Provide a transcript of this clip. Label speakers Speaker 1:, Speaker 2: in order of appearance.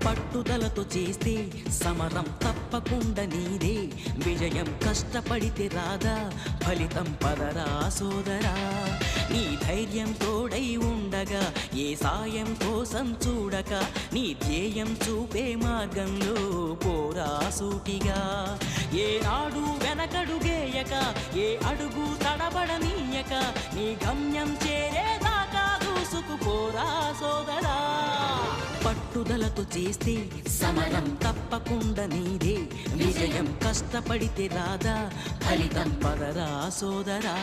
Speaker 1: పట్టుదలతో చేస్తే సమరం తప్పకుండా నీదే, విజయం కష్టపడితే రాదా ఫలితం పదరా సోదరా. నీ ధైర్యం తోడై ఉండగా ఏ సాయం కోసం చూడక, నీ ధ్యేయం చూపే మార్గంలో పోరా సూటిగా. ఏనాడు వెనకడుగేయక ఏ అడుగు తడబడనీయక, నీ గమ్యం చేరేదాకా దూసుకుపోరా సోదరా. పట్టుదలతో చేస్తే సమరం తప్పకుండా నీదే, విజయం కష్టపడితే రాదా ఫలితం పదరా సోదరా.